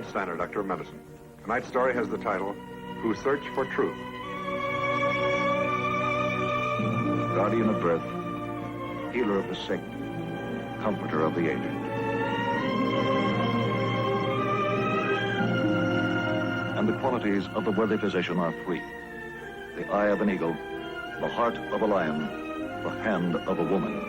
Grant Steiner, Doctor of Medicine. Tonight's story has the title, Who Search for Truth. Guardian of birth, healer of the sick, comforter of the aged. And the qualities of the worthy physician are three: the eye of an eagle, the heart of a lion, the hand of a woman.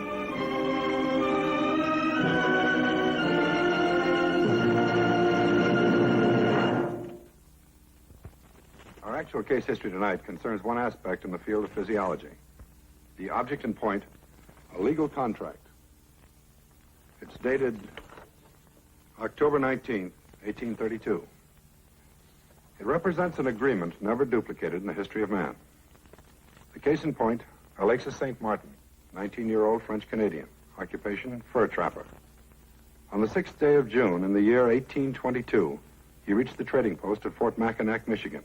Our actual case history tonight concerns one aspect in the field of physiology. The object in point, a legal contract. It's dated October 19th, 1832. It represents an agreement never duplicated in the history of man. The case in point, Alexis St. Martin, 19-year-old French-Canadian, occupation, fur trapper. On the 6th day of June in the year 1822, he reached the trading post at Fort Mackinac, Michigan.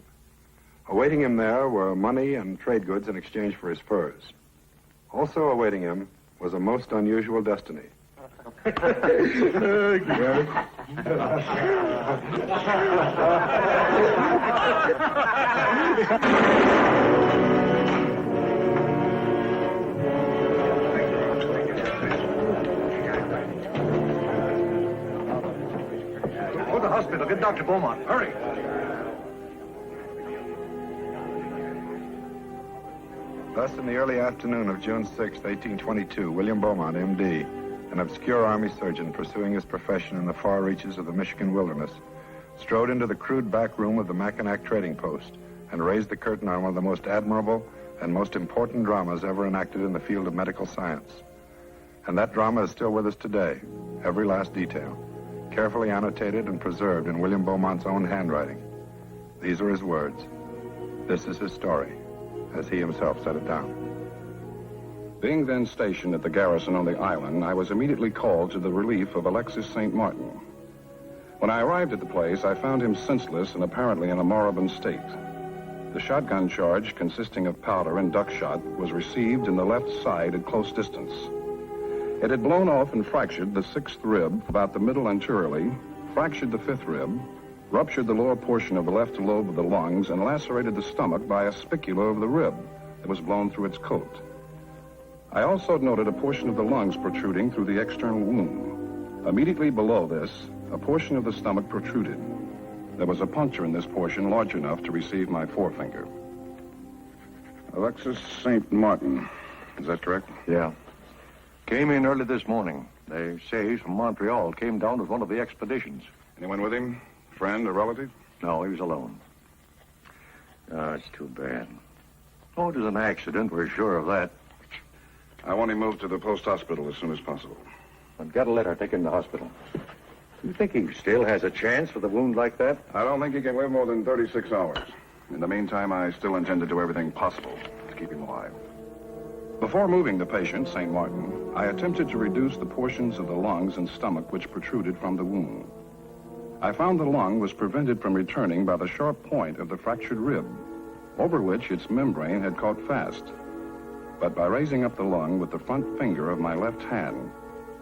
Awaiting him there were money and trade goods in exchange for his furs. Also awaiting him was a most unusual destiny. Go to the hospital. Get Dr. Beaumont. Hurry. Thus, in the early afternoon of June 6, 1822, William Beaumont, M.D., an obscure army surgeon pursuing his profession in the far reaches of the Michigan wilderness, strode into the crude back room of the Mackinac trading post and raised the curtain on one of the most admirable and most important dramas ever enacted in the field of medical science. And that drama is still with us today, every last detail, carefully annotated and preserved in William Beaumont's own handwriting. These are his words. This is his story, as he himself set it down. Being then stationed at the garrison on the island, I was immediately called to the relief of Alexis St. Martin. When I arrived at the place, I found him senseless and apparently in a moribund state. The shotgun charge, consisting of powder and duck shot, was received in the left side at close distance. It had blown off and fractured the 6th rib about the middle anteriorly, fractured the 5th rib, ruptured the lower portion of the left lobe of the lungs, and lacerated the stomach by a spicula of the rib that was blown through its coat. I also noted a portion of the lungs protruding through the external wound. Immediately below this, a portion of the stomach protruded. There was a puncture in this portion large enough to receive my forefinger. Alexis St. Martin, is that correct? Yeah. Came in early this morning. They say he's from Montreal. Came down with one of the expeditions. Anyone with him? Friend or relative? No, he was alone. Oh, it's too bad. Oh, it was an accident. We're sure of that. I want him moved to the post hospital as soon as possible. I've got a letter. Take him to the hospital. You think he still has a chance with a wound like that? I don't think he can live more than 36 hours. In the meantime, I still intend to do everything possible to keep him alive. Before moving the patient, St. Martin, I attempted to reduce the portions of the lungs and stomach which protruded from the wound. I found the lung was prevented from returning by the sharp point of the fractured rib, over which its membrane had caught fast. But by raising up the lung with the front finger of my left hand,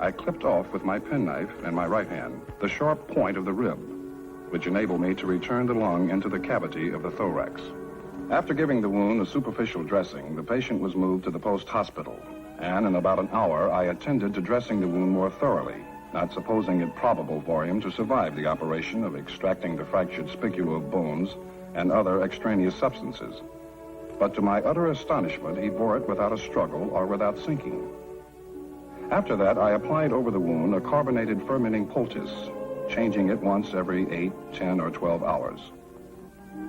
I clipped off with my penknife and my right hand the sharp point of the rib, which enabled me to return the lung into the cavity of the thorax. After giving the wound a superficial dressing, the patient was moved to the post hospital, and in about an hour I attended to dressing the wound more thoroughly, not supposing it probable for him to survive the operation of extracting the fractured spicula of bones and other extraneous substances. But to my utter astonishment, he bore it without a struggle or without sinking. After that, I applied over the wound a carbonated fermenting poultice, changing it once every 8, 10, or 12 hours.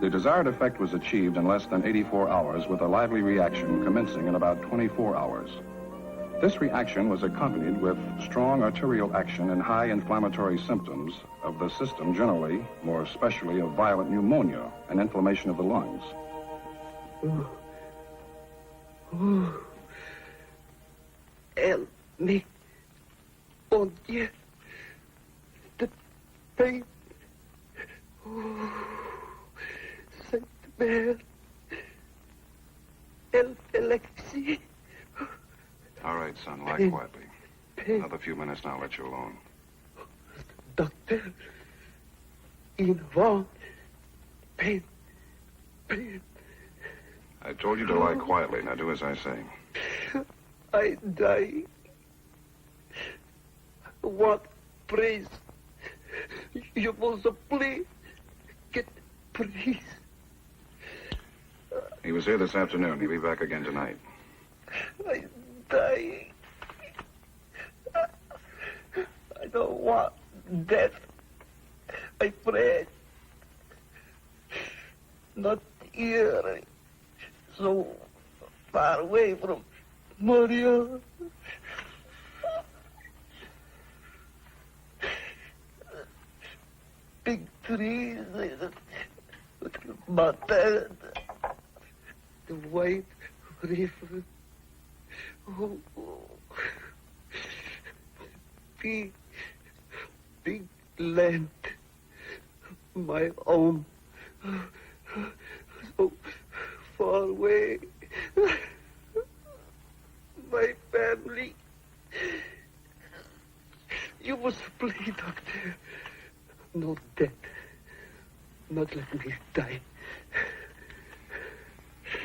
The desired effect was achieved in less than 84 hours, with a lively reaction commencing in about 24 hours. This reaction was accompanied with strong arterial action and high inflammatory symptoms of the system generally, more especially of violent pneumonia and inflammation of the lungs. Elle me, bon Dieu, the pain. Oh, Sainte Mère, Alexis. All right, son, lie quietly. Another few minutes and I'll let you alone. Doctor, in one pain. I told you to lie quietly. Now do as I say. I die. What praise? You must please get praise. He was here this afternoon. He'll be back again tonight. I die. I don't want death. I pray. Not here. So far away from Maria. Big trees. Mountain. The white river. Oh, big land, my own, so far away, my family. You must please, doctor, not death, not let me die.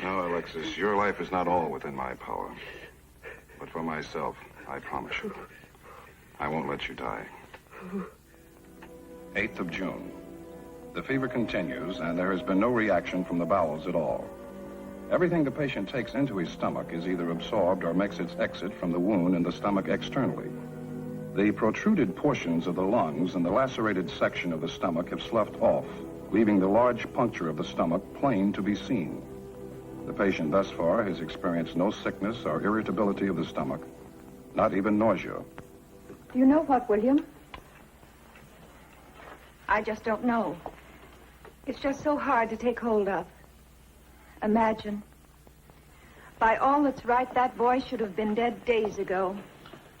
No, Alexis, your life is not all within my power. But for myself, I promise you, I won't let you die. 8th of June. The fever continues, and there has been no reaction from the bowels at all. Everything the patient takes into his stomach is either absorbed or makes its exit from the wound in the stomach externally. The protruded portions of the lungs and the lacerated section of the stomach have sloughed off, leaving the large puncture of the stomach plain to be seen. The patient thus far has experienced no sickness or irritability of the stomach, not even nausea. You know what, William? I just don't know. It's just so hard to take hold of. Imagine. By all that's right, that boy should have been dead days ago.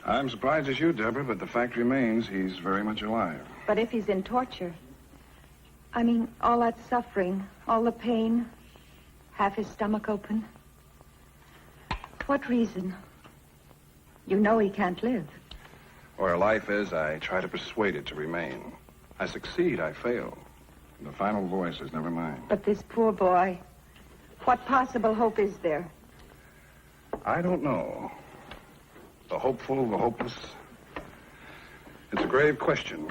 I'm surprised as you, Deborah, but the fact remains he's very much alive. But if he's in torture, I mean, all that suffering, all the pain, half his stomach open. What reason? You know he can't live. Where life is, I try to persuade it to remain. I succeed, I fail. The final voice is never mine. But this poor boy, what possible hope is there? I don't know. The hopeful, the hopeless. It's a grave question,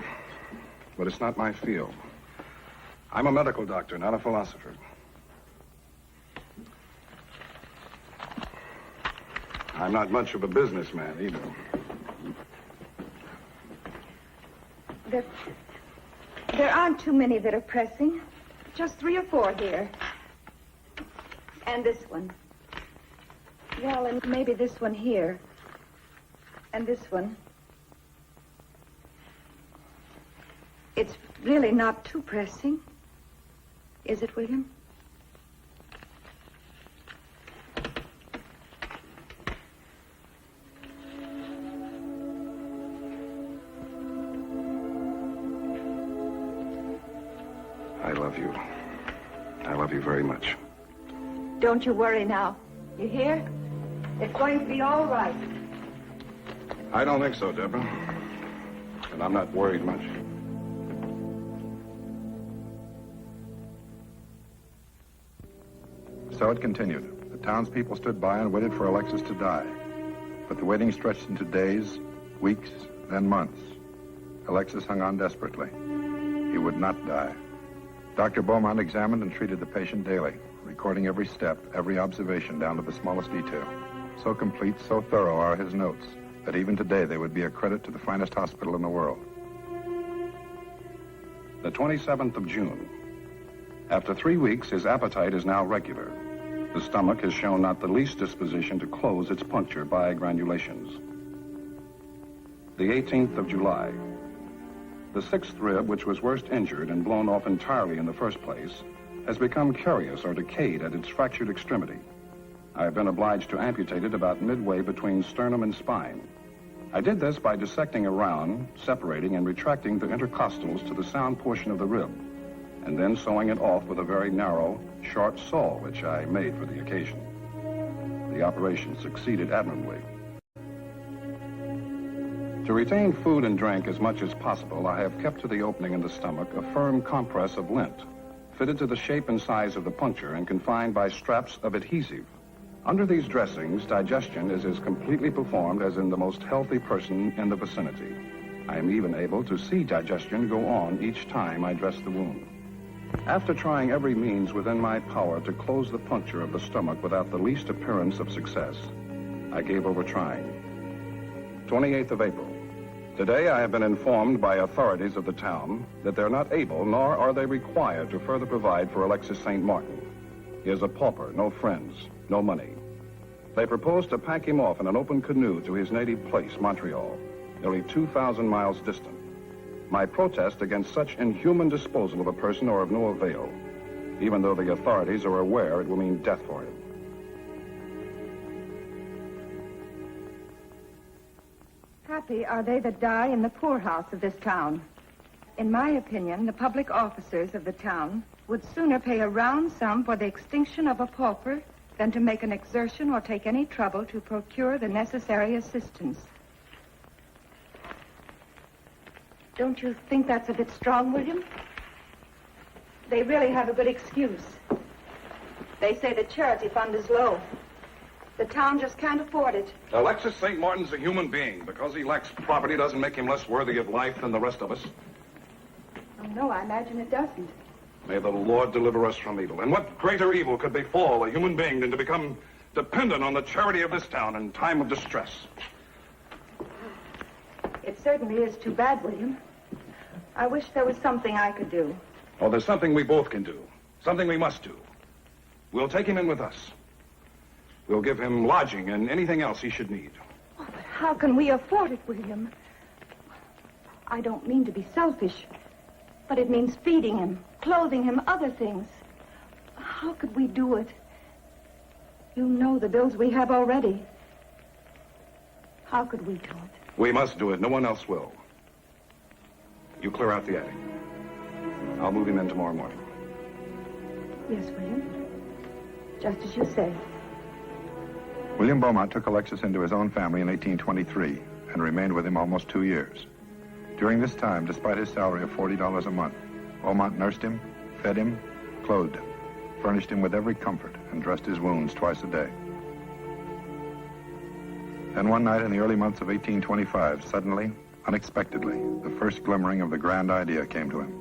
but it's not my field. I'm a medical doctor, not a philosopher. I'm not much of a businessman, either. There aren't too many that are pressing. Just 3 or 4 here. And this one. Well, and maybe this one here. And this one. It's really not too pressing. Is it, William? I love you. I love you very much. Don't you worry now. You hear? It's going to be all right. I don't think so, Deborah. And I'm not worried much. So it continued. The townspeople stood by and waited for Alexis to die. But the waiting stretched into days, weeks, then months. Alexis hung on desperately. He would not die. Dr. Beaumont examined and treated the patient daily, recording every step, every observation down to the smallest detail. So complete, so thorough are his notes, that even today they would be a credit to the finest hospital in the world. The 27th of June. After 3 weeks, his appetite is now regular. The stomach has shown not the least disposition to close its puncture by granulations. The 18th of July. The 6th rib, which was worst injured and blown off entirely in the first place, has become carious or decayed at its fractured extremity. I have been obliged to amputate it about midway between sternum and spine. I did this by dissecting around, separating and retracting the intercostals to the sound portion of the rib, and then sewing it off with a very narrow, sharp saw, which I made for the occasion. The operation succeeded admirably. To retain food and drink as much as possible, I have kept to the opening in the stomach a firm compress of lint, fitted to the shape and size of the puncture and confined by straps of adhesive. Under these dressings, digestion is as completely performed as in the most healthy person in the vicinity. I am even able to see digestion go on each time I dress the wound. After trying every means within my power to close the puncture of the stomach without the least appearance of success, I gave over trying. 28th of April. Today I have been informed by authorities of the town that they're not able, nor are they required, to further provide for Alexis St. Martin. He is a pauper, no friends, no money. They propose to pack him off in an open canoe to his native place, Montreal, nearly 2,000 miles distant. My protest against such inhuman disposal of a person are of no avail, even though the authorities are aware it will mean death for him. Happy are they that die in the poorhouse of this town. In my opinion, the public officers of the town would sooner pay a round sum for the extinction of a pauper than to make an exertion or take any trouble to procure the necessary assistance. Don't you think that's a bit strong, William? They really have a good excuse. They say the charity fund is low. The town just can't afford it. Alexis St. Martin's a human being. Because he lacks property doesn't make him less worthy of life than the rest of us. Oh, no, I imagine it doesn't. May the Lord deliver us from evil. And what greater evil could befall a human being than to become dependent on the charity of this town in time of distress? It certainly is too bad, William. I wish there was something I could do. Oh, there's something we both can do. Something we must do. We'll take him in with us. We'll give him lodging and anything else he should need. Oh, but how can we afford it, William? I don't mean to be selfish, but it means feeding him, clothing him, other things. How could we do it? You know the bills we have already. How could we do it? We must do it. No one else will. You clear out the attic. I'll move him in tomorrow morning. Yes, William. Just as you say. William Beaumont took Alexis into his own family in 1823 and remained with him almost 2 years. During this time, despite his salary of $40 a month, Beaumont nursed him, fed him, clothed him, furnished him with every comfort, and dressed his wounds twice a day. Then one night in the early months of 1825, suddenly, unexpectedly, the first glimmering of the grand idea came to him.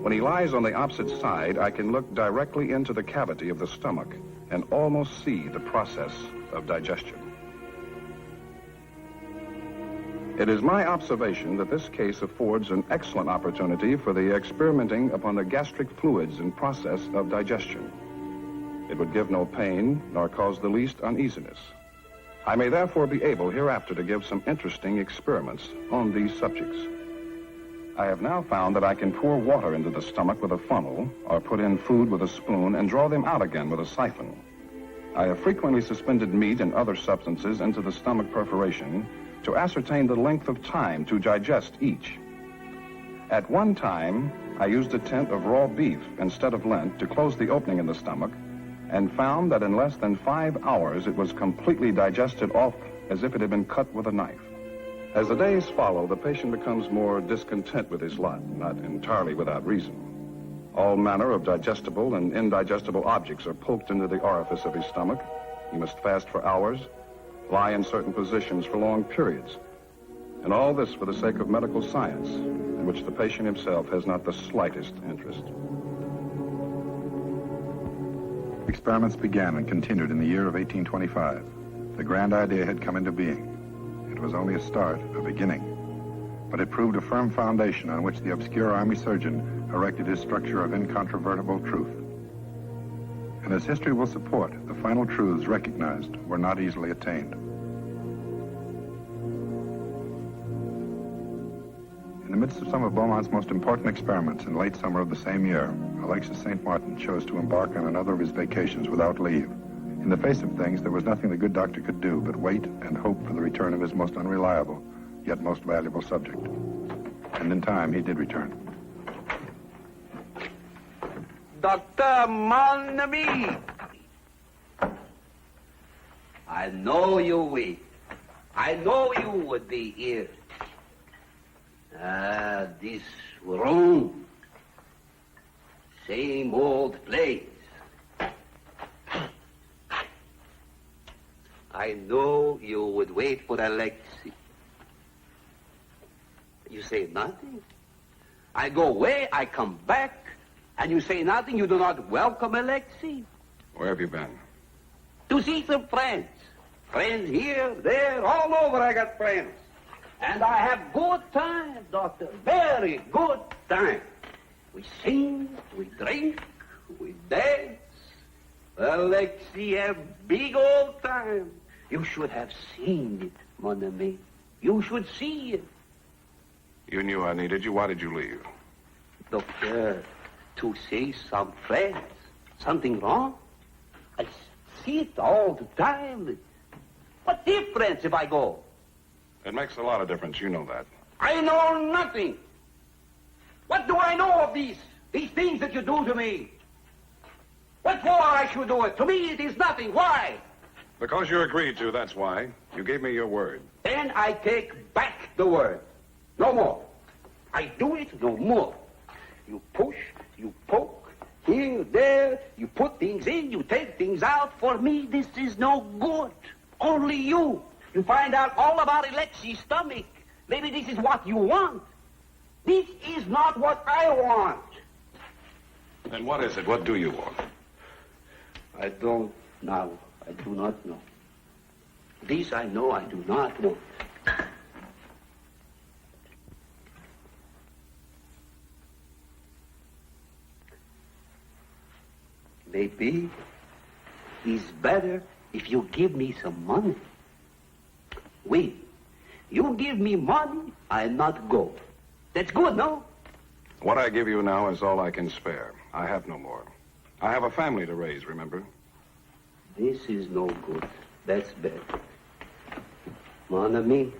When he lies on the opposite side, I can look directly into the cavity of the stomach and almost see the process of digestion. It is my observation that this case affords an excellent opportunity for the experimenting upon the gastric fluids and process of digestion. It would give no pain nor cause the least uneasiness. I may therefore be able hereafter to give some interesting experiments on these subjects. I have now found that I can pour water into the stomach with a funnel or put in food with a spoon and draw them out again with a siphon. I have frequently suspended meat and other substances into the stomach perforation to ascertain the length of time to digest each. At one time, I used a tint of raw beef instead of lint to close the opening in the stomach and found that in less than 5 hours it was completely digested off as if it had been cut with a knife. As the days follow, the patient becomes more discontent with his lot, not entirely without reason. All manner of digestible and indigestible objects are poked into the orifice of his stomach. He must fast for hours, lie in certain positions for long periods, and all this for the sake of medical science, in which the patient himself has not the slightest interest. Experiments began and continued in the year of 1825. The grand idea had come into being. It was only a start, a beginning, but it proved a firm foundation on which the obscure army surgeon erected his structure of incontrovertible truth. And as history will support, the final truths recognized were not easily attained. In the midst of some of Beaumont's most important experiments in late summer of the same year, Alexis St. Martin chose to embark on another of his vacations without leave. In the face of things, there was nothing the good doctor could do but wait and hope for the return of his most unreliable, yet most valuable subject. And in time, he did return. Doctor, mon ami. I know you will. I know you would be here. This room. Same old place. I know you would wait for Alexei. You say nothing. I go away, I come back, and you say nothing. You do not welcome Alexei. Where have you been? To see some friends. Friends here, there, all over I got friends. And I have good time, doctor. Very good time. We sing, we drink, we dance. Alexei have big old time. You should have seen it, mon ami. You should see it. You knew I needed you. Why did you leave? Doctor, to see some friends. Something wrong? I see it all the time. What difference if I go? It makes a lot of difference. You know that. I know nothing. What do I know of these things that you do to me? What for I should do it? To me it is nothing. Why? Because you agreed to, that's why. You gave me your word. Then I take back the word. No more. I do it no more. You push, you poke, here, there, you put things in, you take things out. For me, this is no good. Only you. You find out all about Alexei's stomach. Maybe this is what you want. This is not what I want. Then what is it? What do you want? I don't know. I do not know. This I know I do not know. Maybe it's better if you give me some money. Wait. You give me money, I'll not go. That's good, no? What I give you now is all I can spare. I have no more. I have a family to raise, remember? This is no good. That's bad. Mon ami,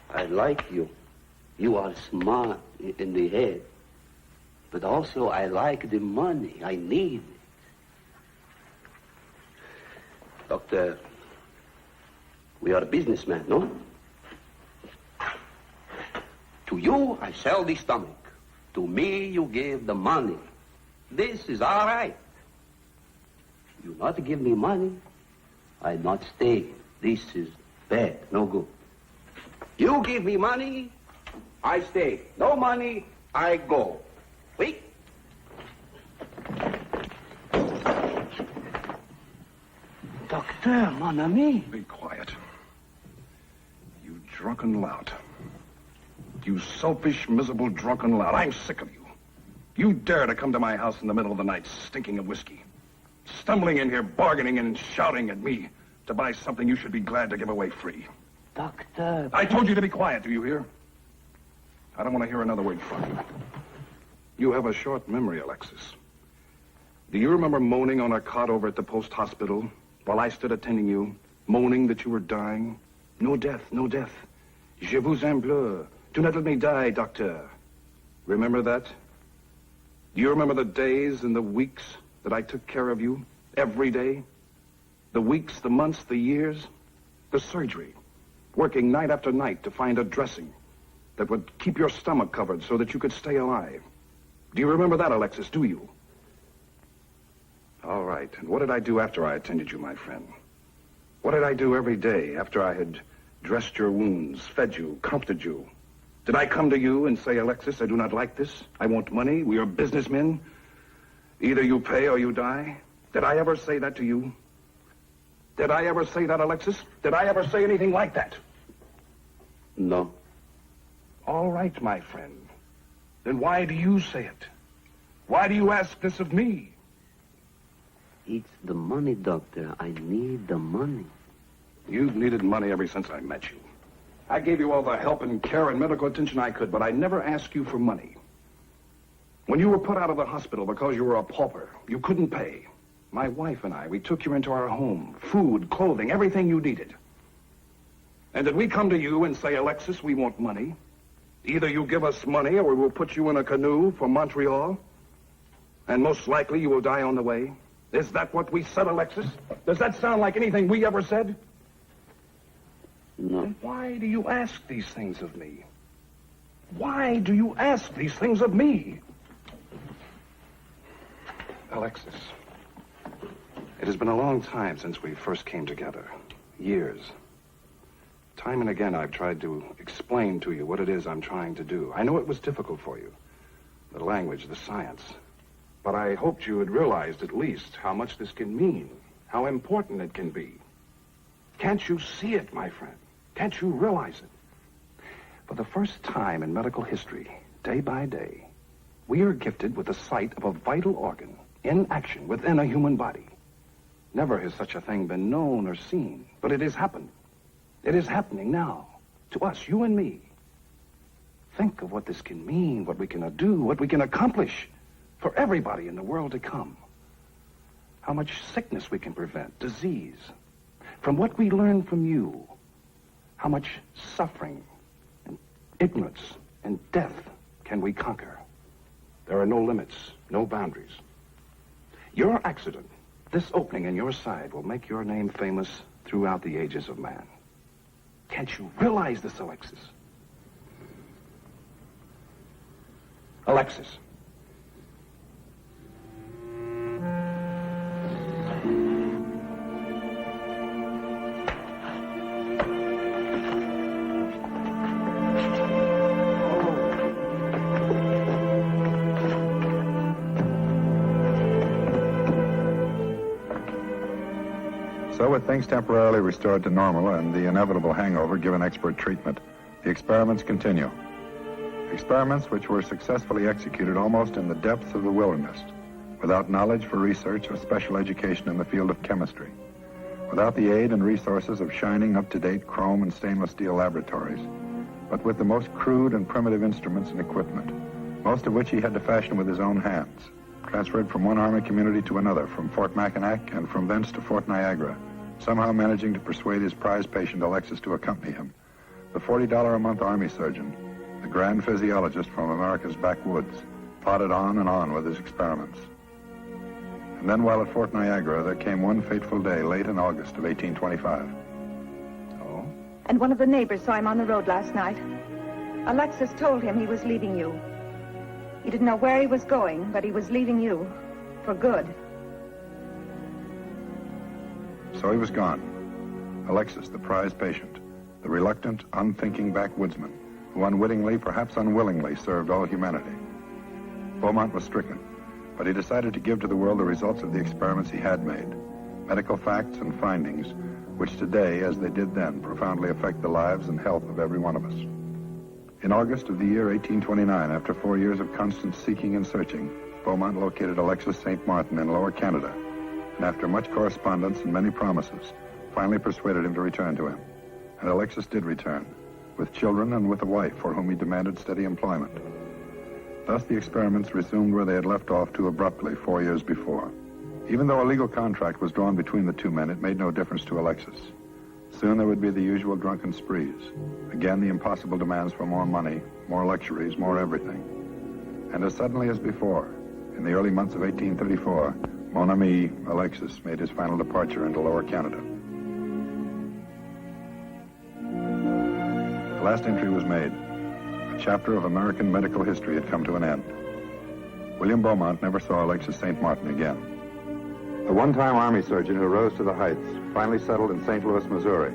I like you. You are smart in the head. But also I like the money. I need it. Doctor, we are businessmen, no? To you, I sell the stomach. To me, you give the money. This is all right. You not give me money, I not stay. This is bad, no good. You give me money, I stay. No money, I go. Wait. Doctor, mon ami. Be quiet. You drunken lout. You selfish, miserable, drunken lout. I'm sick of you. You dare to come to my house in the middle of the night, stinking of whiskey. Stumbling in here, bargaining and shouting at me to buy something you should be glad to give away free. Doctor. I told you to be quiet, do you hear? I don't want to hear another word from you. You have a short memory, Alexis. Do you remember moaning on a cot over at the post hospital while I stood attending you, moaning that you were dying? No death, no death. Je vous implore. Do not let me die, doctor. Remember that? Do you remember the days and the weeks that I took care of you every day? The weeks, the months, the years, the surgery, working night after night to find a dressing that would keep your stomach covered so that you could stay alive. Do you remember that, Alexis, do you? All right, and what did I do after I attended you, my friend? What did I do every day after I had dressed your wounds, fed you, comforted you? Did I come to you and say, Alexis, I do not like this. I want money. We are businessmen. Either you pay or you die. Did I ever say that to you? Did I ever say that, Alexis? Did I ever say anything like that? No. All right, my friend. Then why do you say it? Why do you ask this of me? It's the money, doctor. I need the money. You've needed money ever since I met you. I gave you all the help and care and medical attention I could, but I never asked you for money. When you were put out of the hospital because you were a pauper, you couldn't pay. My wife and I, we took you into our home. Food, clothing, everything you needed. And did we come to you and say, Alexis, we want money? Either you give us money or we will put you in a canoe for Montreal? And most likely you will die on the way? Is that what we said, Alexis? Does that sound like anything we ever said? No. Then why do you ask these things of me? Why do you ask these things of me? Alexis, it has been a long time since we first came together. Years. Time and again I've tried to explain to you what it is I'm trying to do. I know it was difficult for you. The language, the science. But I hoped you had realized at least how much this can mean, how important it can be. Can't you see it, my friend? Can't you realize it? For the first time in medical history, day by day, we are gifted with the sight of a vital organ in action within a human body. Never has such a thing been known or seen, but it has happened. It is happening now, to us, you and me. Think of what this can mean, what we can do, what we can accomplish for everybody in the world to come. How much sickness we can prevent, disease. From what we learn from you, how much suffering and ignorance and death can we conquer? There are no limits, no boundaries. Your accident, this opening in your side, will make your name famous throughout the ages of man. Can't you realize this, Alexis? Alexis. So with things temporarily restored to normal and the inevitable hangover given expert treatment, the experiments continue. Experiments which were successfully executed almost in the depths of the wilderness, without knowledge for research or special education in the field of chemistry, without the aid and resources of shining, up-to-date chrome and stainless steel laboratories, but with the most crude and primitive instruments and equipment, most of which he had to fashion with his own hands, transferred from one Army community to another, from Fort Mackinac and from thence to Fort Niagara, somehow managing to persuade his prize patient Alexis to accompany him. The $40 a month Army surgeon, the grand physiologist from America's backwoods, plodded on and on with his experiments. And then while at Fort Niagara, there came one fateful day late in August of 1825. Oh? And one of the neighbors saw him on the road last night. Alexis told him he was leaving you. He didn't know where he was going, but he was leaving you for good. So he was gone. Alexis, the prize patient, the reluctant, unthinking backwoodsman, who unwittingly, perhaps unwillingly, served all humanity. Beaumont was stricken, but he decided to give to the world the results of the experiments he had made, medical facts and findings, which today, as they did then, profoundly affect the lives and health of every one of us. In August of the year 1829, after 4 years of constant seeking and searching, Beaumont located Alexis St. Martin in Lower Canada, and after much correspondence and many promises, finally persuaded him to return to him. And Alexis did return, with children and with a wife for whom he demanded steady employment. Thus the experiments resumed where they had left off too abruptly 4 years before. Even though a legal contract was drawn between the two men, it made no difference to Alexis. Soon there would be the usual drunken sprees. Again, the impossible demands for more money, more luxuries, more everything. And as suddenly as before, in the early months of 1834, mon ami, Alexis, made his final departure into Lower Canada. The last entry was made. A chapter of American medical history had come to an end. William Beaumont never saw Alexis St. Martin again. The one-time Army surgeon who rose to the heights finally settled in St. Louis, Missouri.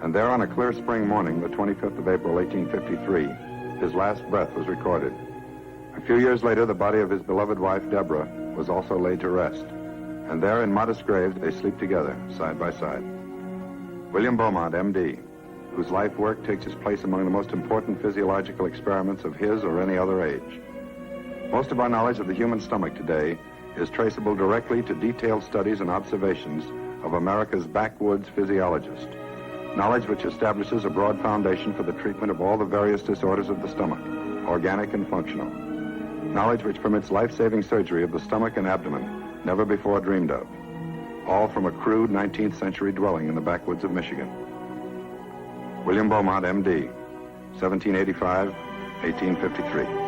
And there on a clear spring morning, the 25th of April, 1853, his last breath was recorded. A few years later, the body of his beloved wife, Deborah, was also laid to rest. And there in modest graves, they sleep together, side by side. William Beaumont, M.D., whose life work takes his place among the most important physiological experiments of his or any other age. Most of our knowledge of the human stomach today is traceable directly to detailed studies and observations of America's backwoods physiologist. Knowledge which establishes a broad foundation for the treatment of all the various disorders of the stomach, organic and functional. Knowledge which permits life-saving surgery of the stomach and abdomen, never before dreamed of. All from a crude 19th century dwelling in the backwoods of Michigan. William Beaumont, M.D., 1785, 1853.